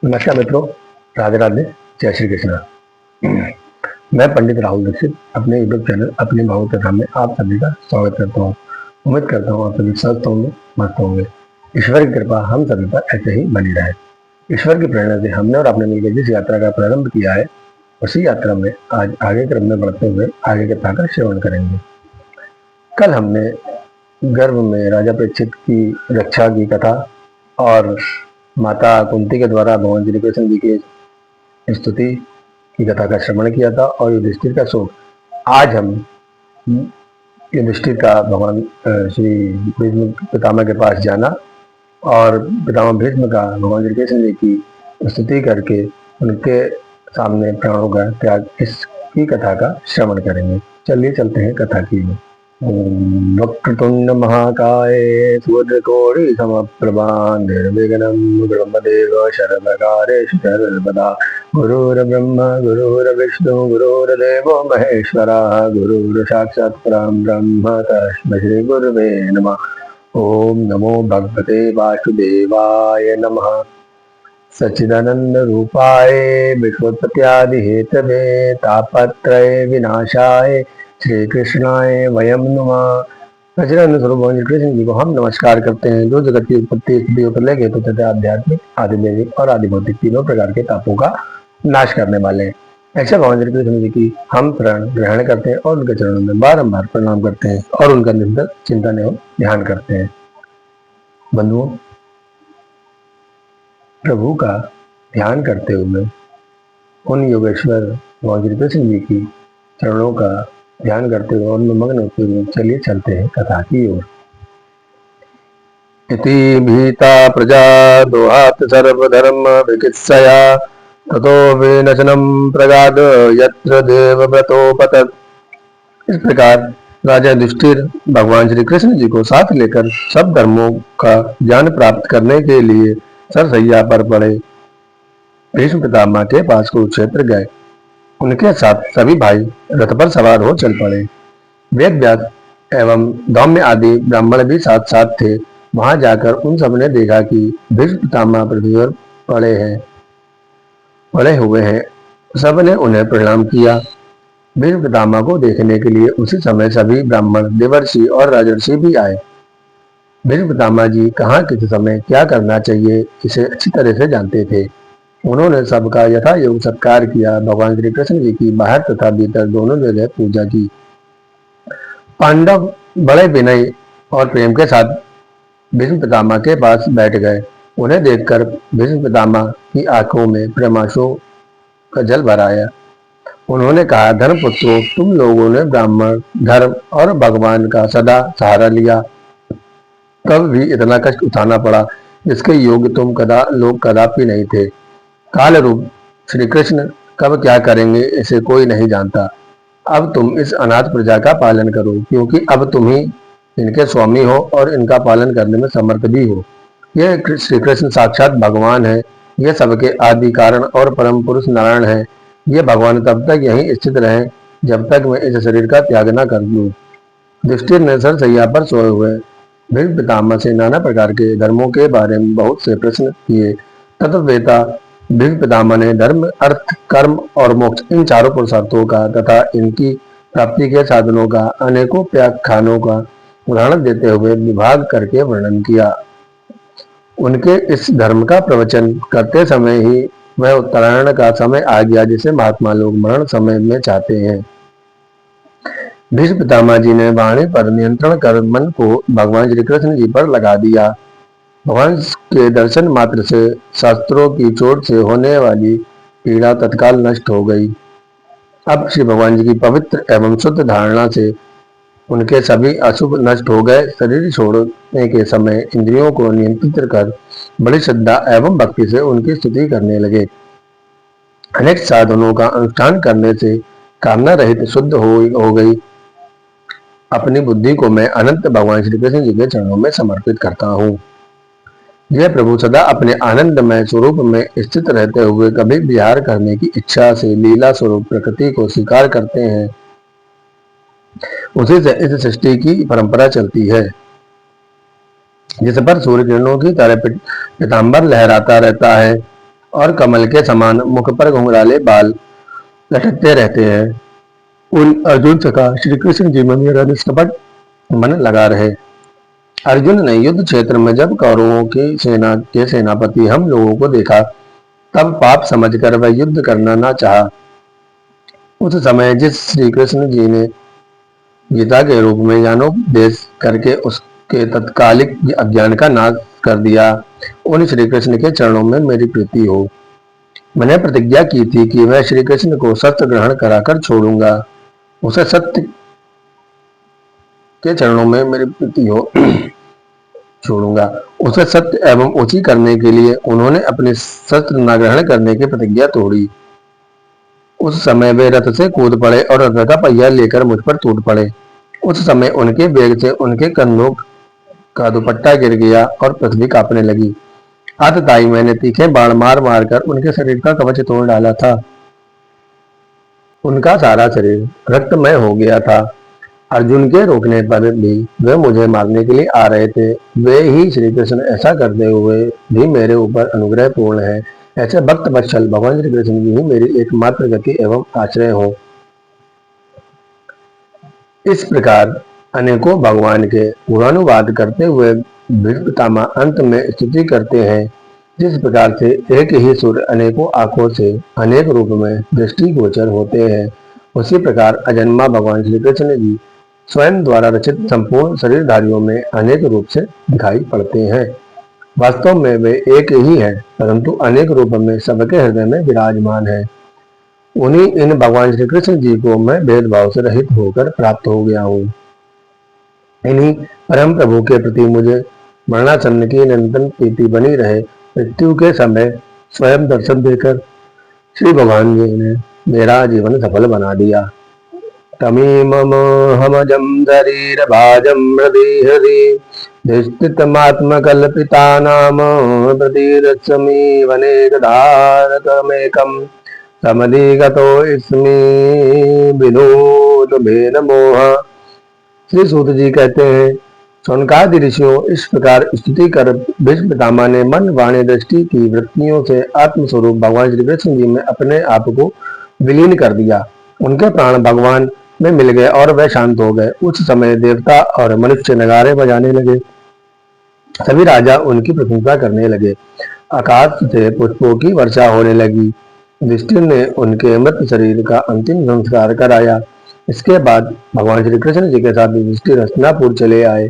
नमस्कार मित्रों, राधे राधे, जय श्री कृष्ण। मैं पंडित राहुल दीक्षित अपने यूट्यूब चैनल अपनी भावुक कथा में आप सभी का स्वागत करता हूँ। उम्मीद करता हूँ आप सभी स्वस्थ होंगे, मस्त होंगे। ईश्वर की कृपा हम सभी पर ऐसे ही बनी रहे। ईश्वर की प्रेरणा से हमने और आपने मिलकर जिस यात्रा का प्रारंभ किया है, उसी यात्रा में आज आगे क्रम में बढ़ते हुए आगे कथा का श्रवण करेंगे। कल हमने गर्भ में राजा परीक्षित की रक्षा की कथा और माता कुंती के द्वारा भगवान श्री कृष्ण जी की स्तुति की कथा का श्रवण किया था और युधिष्ठिर का शोक। आज हम युधिष्ठिर का भगवान श्री भीष्म पितामह के पास जाना और पितामह भीष्म का भगवान श्री कृष्ण जी की स्तुति करके उनके सामने प्राणों का त्याग, इसकी कथा का श्रवण करेंगे। चलिए चलते हैं कथा की। वक्रतुंड महाकाय सूर्यकोटि समप्रभा निर्विघ्नं ब्रह्मदेव शरदकारेषु सर्वदा। गुरुर्ब्रह्मा गुरुर्विष्णु गुरुर्देवो महेश्वरः गुरुर्साक्षात् परं ब्रह्म तस्मै श्री गुरुवे नमः। ओम नमो भगवते वासुदेवाय नमः। सच्चिदानंद रूपाय विश्वोत्पत्त्यादि हेतवे तापत्रय विनाशाय श्री कृष्णाय वयम नमः। सच्चिदानंद स्वरूप भगवान श्री कृष्ण जी को हम नमस्कार करते हैं, जो जगत की उत्पत्ति स्थिति और प्रलय के तथा आध्यात्मिक, आदिदैविक और आदिभौतिक तीनों प्रकार के तापों का नाश करने वाले हैं। ऐसे भगवान श्री कृष्ण जी की हम शरण ग्रहण करते हैं और उनके चरणों में बारंबार प्रणाम करते हैं और उनका निरंतर चिंतन एवं ध्यान करते हैं। बंधुओं, प्रभु का ध्यान करते हुए उन योगेश्वर भगवान श्री कृष्ण जी की चरणों का ध्यान करते हुए उनमें मग्न होते हुए चलिए चलते हैं कथा की ओर। इति भीता प्रजा दोहात सर्वधर्म विकित्सया ततो विनशनं प्रगाद यत्र देवव्रतोपतत्। इस प्रकार राजा युधिष्ठिर भगवान श्री कृष्ण जी को साथ लेकर सब धर्मों का ज्ञान प्राप्त करने के लिए सरसैया पर पड़े भीष्म पितामह के पास कुरुक्षेत्र गए। उनके साथ सभी भाई रथ पर सवार हो चल पड़े। वेद व्यास एवं धौम्य आदि ब्राह्मण भी साथ साथ थे। वहां जाकर उन सब ने देखा कि भीष्म पितामह पृथ्वी पर पड़े हुए हैं। सबने उन्हें प्रणाम किया। भीष्म पितामह को देखने के लिए उसी समय सभी ब्राह्मण, देवर्षि और राजर्षि भी आए। भीष्म पितामह जी कहाँ किस समय क्या करना चाहिए इसे अच्छी तरह से जानते थे। उन्होंने सबका यथा योग सत्कार किया। भगवान श्री कृष्ण जी की बाहर तथा भीतर दोनों जगह पूजा की। पांडव बड़े विनय और प्रेम के साथ भीष्म पितामह के पास बैठ गए। उन्हें देखकर भीष्म पितामह की आंखों में प्रेमाशु का जल भर आया। उन्होंने कहा, धर्मपुत्रों, तुम लोगों ने ब्राह्मण धर्म और भगवान का सदा सहारा लिया, तब भी इतना कष्ट उठाना पड़ा जिसके योग्य तुम लोग कदापि नहीं थे। काल रूप श्री कृष्ण कब क्या करेंगे इसे कोई नहीं जानता। अब तुम इस अनाथ प्रजा का पालन करो, क्योंकि अब तुम ही इनके स्वामी हो और इनका पालन करने में समर्थ भी हो। यह श्री कृष्ण साक्षात भगवान है। यह सबके आदि कारण और परम पुरुष नारायण है। ये भगवान तब तक यहीं स्थित रहे जब तक मैं इस शरीर का त्याग न कर दूं। युधिष्ठिर ने सरसैया पर सोए हुए भीष्म पितामह से नाना प्रकार के धर्मों के बारे में बहुत से प्रश्न किए। तत्ववेता भीष्म पितामह ने धर्म, अर्थ, कर्म और मोक्ष, इन चारों पुरुषार्थों का तथा इनकी प्राप्ति के साधनों का अनेकों व्याख्यानों का उदाहरण देते हुए विभाग करके वर्णन किया। उनके इस धर्म का प्रवचन करते समय ही वह उत्तरायण का समय आ गया जिसे महात्मा लोग मरण समय में चाहते हैं। भीष्म पितामह जी ने वाणी पर नियंत्रण कर मन को भगवान श्री कृष्ण जी पर लगा दिया। भगवान के दर्शन मात्र से शास्त्रों की चोट से होने वाली पीड़ा तत्काल नष्ट हो गई। अब श्री भगवान जी की पवित्र एवं शुद्ध धारणा से उनके सभी अशुभ नष्ट हो गए। शरीर छोड़ने के समय इंद्रियों को नियंत्रित कर बड़ी श्रद्धा एवं भक्ति से उनकी स्तुति करने लगे। अनेक साधनों का अनुष्ठान करने से कामना रहित शुद्ध हो गई। अपनी बुद्धि को मैं अनंत भगवान श्री कृष्ण जी के चरणों में समर्पित करता हूँ। यह प्रभु सदा अपने आनंदमय स्वरूप में स्थित रहते हुए कभी विहार करने की इच्छा से लीला स्वरूप प्रकृति को स्वीकार करते हैं। उसी से इस सृष्टि की परंपरा चलती है। जिस पर सूर्य किरणों की तरह पीतांबर लहराता रहता है, और कमल के समान मुख पर घुंघराले बाल लटकते रहते हैं। उन अर्जुन से कहा, श्री कृष्ण जी में मेरा निष्कपट मन लगा रहे। अर्जुन ने युद्ध क्षेत्र में जब कौरवों की सेना के सेनापति हम लोगों को देखा, तब पाप समझकर वह युद्ध करना न चाहा। उस समय जिस श्री कृष्ण जी ने गीता के रूप में ज्ञानोपदेश करके उसके तत्कालिक अज्ञान का नाश कर दिया, उन श्री कृष्ण के चरणों में मेरी प्रीति हो। मैंने प्रतिज्ञा की थी कि मैं श्री कृष्ण को सत्य ग्रहण कराकर छोड़ूंगा। उसे सत्य के चरणों में मेरी प्रीति हो छोड़ूंगा। उसे सत्य एवं ऊंची करने के लिए उन्होंने अपनी शस्त्र न ग्रहण करने की प्रतिज्ञा तोड़ी। उस समय वे रथ से कूद पड़े और रथ का पहिया लेकर मुझ पर टूट पड़े। उस समय उनके वेग से उनके कंधों का दुपट्टा गिर गया और पृथ्वी कांपने लगी। आतताई मैंने तीखे बाण मार मार कर उनके शरीर का कवच तोड़ डाला था। उनका सारा शरीर रक्तमय हो गया था। अर्जुन के रोकने पर भी वे मुझे मारने के लिए आ रहे थे। वे ही श्री कृष्ण ऐसा करते हुए भी मेरे ऊपर अनुग्रह पूर्ण है। ऐसे भक्त वत्सल भगवान श्री कृष्ण जी ही मेरी एकमात्र गति एवं आश्रय हो। इस प्रकार अनेकों भगवान के गुणानुवाद करते हुए भीष्म पितामह अंत में स्तुति करते हैं। जिस प्रकार से एक ही सूर्य अनेकों आंखों से अनेक रूप में दृष्टिगोचर होते हैं, उसी प्रकार अजन्मा भगवान श्री कृष्ण जी स्वयं द्वारा रचित संपूर्ण शरीरधारियों में अनेक रूप से दिखाई पड़ते हैं। वास्तव में वे एक ही हैं, परंतु अनेक रूप में सबके हृदय में विराजमान है। उन्हीं इन भगवान श्री कृष्ण जी को मैं भेदभाव से रहित होकर प्राप्त हो गया हूँ। इन्हीं परम प्रभु के प्रति मुझे मरणासन्न की निरंतर प्रीति बनी रहे। मृत्यु के समय स्वयं दर्शन देकर श्री भगवान जी ने मेरा जीवन सफल बना दिया। तमीममहमजं शरीरभाजं हृदि निश्चितमात्मकल्पितानां प्रतिरक्षमीवनेकधारकमेकं समधिगतोऽस्मि विनोदभेन मोह। श्री सूत जी कहते हैं, सौनकादि ऋषियों इस प्रकार स्तुति कर भीष्म पितामह ने मन वाणी दृष्टि की वृत्तियों से आत्मस्वरूप भगवान श्री कृष्ण जी में अपने आप को विलीन कर दिया। उनके प्राण भगवान में मिल गए और वह शांत हो गए। उस समय देवता और मनुष्य नगारे बजाने लगे। सभी राजा उनकी प्रशंसा करने लगे। आकाश से पुष्पों की वर्षा होने लगी। युधिष्ठिर ने उनके मृत शरीर का अंतिम संस्कार कराया। इसके बाद भगवान श्री कृष्ण जी के साथ युधिष्ठिर हस्तिनापुर चले आए।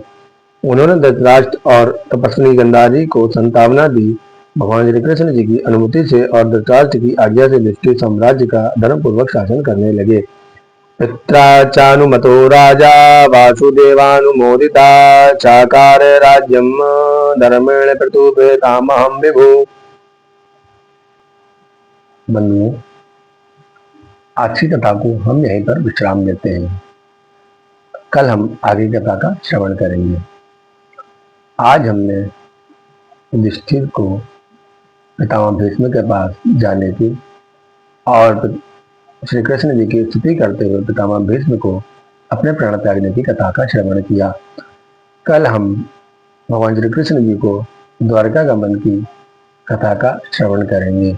उन्होंने धृतराष्ट्र और तपस्वी गंधारी को संतावना दी। भगवान श्री कृष्ण जी की अनुमति से और धृतराष्ट्र की आज्ञा से युधिष्ठिर साम्राज्य का धर्मपूर्वक शासन करने लगे। पित्रा चानुमतो राजा वासुदेवानुमोदिता चाकार राज्यम धर्मेण प्रतुपेतामहं विभु। बंधुओं, आज की कथा को हम यहीं पर विश्राम देते हैं। कल हम आगे कथा का श्रवण करेंगे। आज हमने युधिष्ठिर को पितामह भीष्म के पास जाने की और श्री कृष्ण जी की स्तुति करते हुए पितामह भीष्म को अपने प्राण त्यागने की कथा का श्रवण किया। कल हम भगवान श्री कृष्ण जी को द्वारका गमन की कथा का श्रवण करेंगे।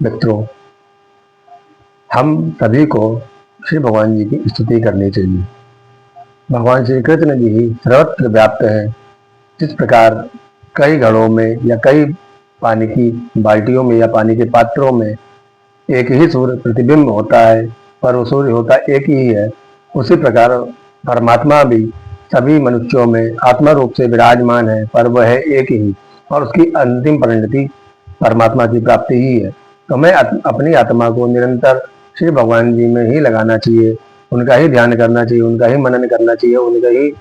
मित्रों, हम सभी को श्री भगवान जी की स्तुति करनी चाहिए। भगवान श्री कृष्ण जी ही सर्वत्र व्याप्त है। जिस प्रकार कई घड़ों में या कई पानी की बाल्टियों में या पानी के पात्रों में एक ही सूर्य प्रतिबिंब होता है, पर वो सूर्य होता एक ही है, उसी प्रकार परमात्मा भी सभी मनुष्यों में आत्मा रूप से विराजमान है, पर वह है एक ही, और उसकी अंतिम परिणति परमात्मा की प्राप्ति ही है। तो हमें अपनी आत्मा को निरंतर श्री भगवान जी में ही लगाना चाहिए, उनका ही ध्यान करना चाहिए, उनका ही मनन करना चाहिए, उनका ही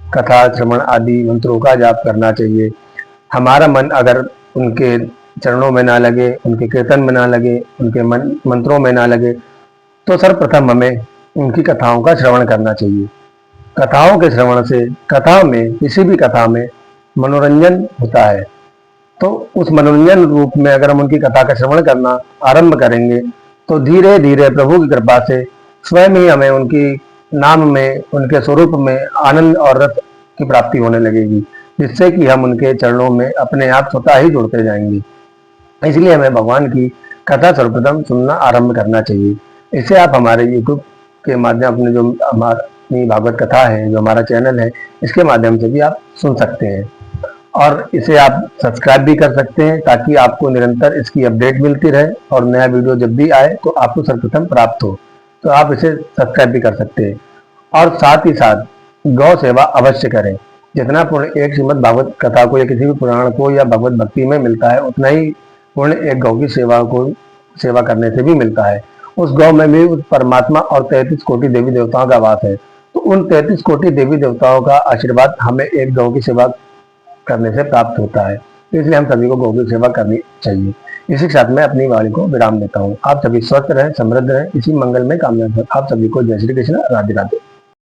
कथा श्रवण आदि मंत्रों का जाप करना चाहिए। हमारा मन अगर उनके चरणों में ना लगे, उनके कीर्तन में ना लगे, उनके मंत्रों में ना लगे, तो सर्वप्रथम हमें उनकी कथाओं का श्रवण करना चाहिए। कथाओं के श्रवण से कथा में, किसी भी कथा में मनोरंजन होता है। तो उस मनोरंजन रूप में अगर हम उनकी कथा का श्रवण करना आरंभ करेंगे, तो धीरे धीरे प्रभु की कृपा से स्वयं ही हमें उनकी नाम में, उनके स्वरूप में आनंद और रस की प्राप्ति होने लगेगी, जिससे कि हम उनके चरणों में अपने आप स्वतः ही जुड़ते जाएंगे। इसलिए हमें भगवान की कथा सर्वप्रथम सुनना आरंभ करना चाहिए। इससे आप हमारे यूट्यूब के माध्यम अपने जो हमारी भागवत कथा है, जो हमारा चैनल है, इसके माध्यम से भी आप सुन सकते हैं और इसे आप सब्सक्राइब भी कर सकते हैं ताकि आपको निरंतर इसकी अपडेट मिलती रहे और नया वीडियो जब भी आए तो आपको सर्वप्रथम प्राप्त हो। तो आप इसे सब्सक्राइब भी कर सकते हैं और साथ ही साथ गौ सेवा अवश्य करें। जितना पुण्य एक श्रीमद् भागवत कथा को या किसी भी पुराण को या भगवत भक्ति में मिलता है, उतना ही पुण्य एक गौ की सेवा करने से भी मिलता है। उस गौ में भी उस परमात्मा और 33 कोटि देवी देवताओं का वास है। तो उन 33 कोटि देवी देवताओं का आशीर्वाद हमें एक गौ की सेवा करने से प्राप्त होता है। तो इसलिए हम सभी को गौ की सेवा करनी चाहिए। इसी के साथ मैं अपनी वाणी को विराम देता हूँ। आप सभी स्वस्थ रहें, समृद्ध रहें, इसी मंगल में कामयाब रहें। आप सभी को जय श्री कृष्ण, राधे राधे।